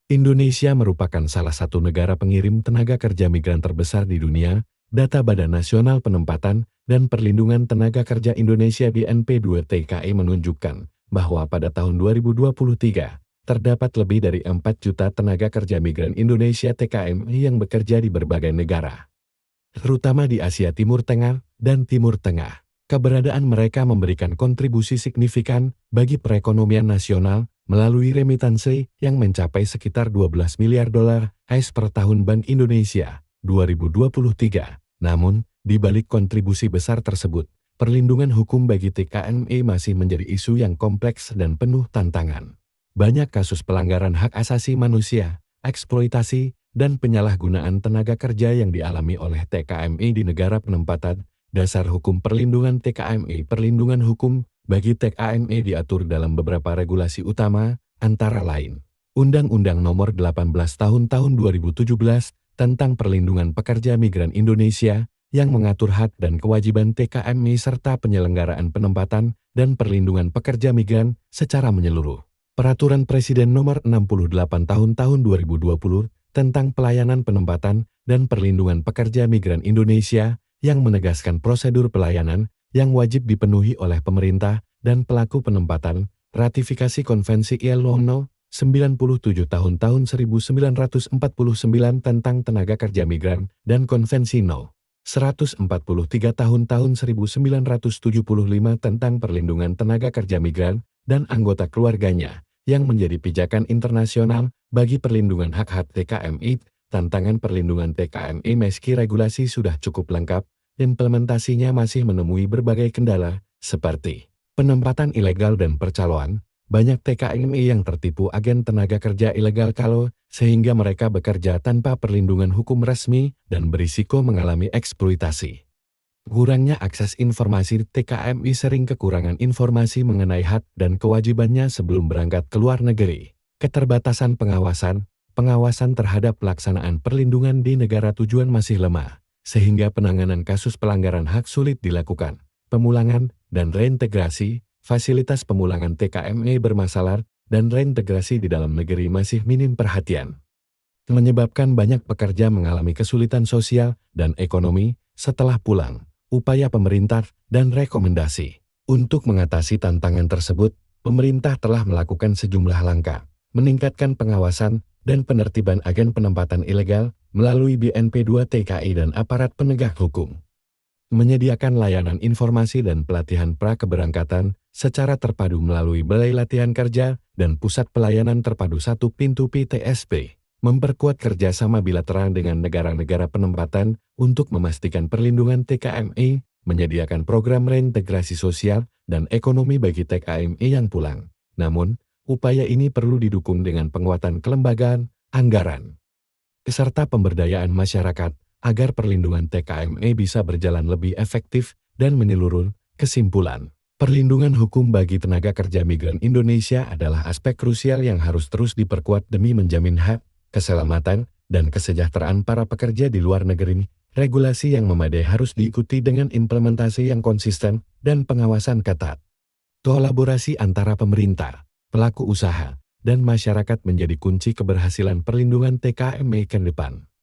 Indonesia merupakan salah satu negara pengirim tenaga kerja migran terbesar di dunia. Data Badan Nasional Penempatan dan Perlindungan Tenaga Kerja Indonesia BNP2TKI menunjukkan bahwa pada tahun 2023, terdapat lebih dari 4 juta tenaga kerja migran Indonesia TKMI yang bekerja di berbagai negara, terutama di Asia Timur Tengah dan Timur Tengah. Keberadaan mereka memberikan kontribusi signifikan bagi perekonomian nasional melalui remitansi yang mencapai sekitar 12 miliar dolar AS per tahun Bank Indonesia 2023. Namun, di balik kontribusi besar tersebut, perlindungan hukum bagi TKMI masih menjadi isu yang kompleks dan penuh tantangan. Banyak kasus pelanggaran hak asasi manusia, eksploitasi, dan penyalahgunaan tenaga kerja yang dialami oleh TKMI di negara penempatan. Dasar hukum perlindungan TKMI. Perlindungan hukum bagi TKMI diatur dalam beberapa regulasi utama, antara lain Undang-Undang Nomor 18 Tahun 2017 tentang Perlindungan Pekerja Migran Indonesia yang mengatur hak dan kewajiban TKMI serta penyelenggaraan penempatan dan perlindungan pekerja migran secara menyeluruh. Peraturan Presiden Nomor 68 Tahun 2020 tentang Pelayanan Penempatan dan Perlindungan Pekerja Migran Indonesia yang menegaskan prosedur pelayanan yang wajib dipenuhi oleh pemerintah dan pelaku penempatan, ratifikasi Konvensi ILO No. 97 Tahun 1949 tentang tenaga kerja migran, dan Konvensi No. 143 Tahun 1975 tentang perlindungan tenaga kerja migran dan anggota keluarganya, yang menjadi pijakan internasional bagi perlindungan hak-hak TKMI. Tantangan perlindungan TKMI meski regulasi sudah cukup lengkap, implementasinya masih menemui berbagai kendala, seperti penempatan ilegal dan percaloan. Banyak TKMI yang tertipu agen tenaga kerja ilegal sehingga mereka bekerja tanpa perlindungan hukum resmi dan berisiko mengalami eksploitasi. Kurangnya akses informasi. TKMI sering kekurangan informasi mengenai hak dan kewajibannya sebelum berangkat ke luar negeri. Keterbatasan pengawasan terhadap pelaksanaan perlindungan di negara tujuan masih lemah, sehingga penanganan kasus pelanggaran hak sulit dilakukan. Pemulangan dan reintegrasi. Fasilitas pemulangan TKMI bermasalah dan reintegrasi di dalam negeri masih minim perhatian, menyebabkan banyak pekerja mengalami kesulitan sosial dan ekonomi setelah pulang. Upaya pemerintah dan rekomendasi. Untuk mengatasi tantangan tersebut, pemerintah telah melakukan sejumlah langkah, meningkatkan pengawasan dan penertiban agen penempatan ilegal melalui BNP2TKI dan aparat penegak hukum. Menyediakan layanan informasi dan pelatihan pra-keberangkatan secara terpadu melalui Balai Latihan Kerja dan Pusat Pelayanan Terpadu Satu Pintu PTSP. Memperkuat kerjasama bilateral dengan negara-negara penempatan untuk memastikan perlindungan TKMI, menyediakan program reintegrasi sosial dan ekonomi bagi TKMI yang pulang. Namun, upaya ini perlu didukung dengan penguatan kelembagaan, anggaran, serta pemberdayaan masyarakat, agar perlindungan TKMI bisa berjalan lebih efektif dan menyeluruh. Kesimpulan, perlindungan hukum bagi tenaga kerja migran Indonesia adalah aspek krusial yang harus terus diperkuat demi menjamin hak, keselamatan, dan kesejahteraan para pekerja di luar negeri. Regulasi yang memadai harus diikuti dengan implementasi yang konsisten dan pengawasan ketat. Kolaborasi antara pemerintah, pelaku usaha, dan masyarakat menjadi kunci keberhasilan perlindungan TKMI ke depan.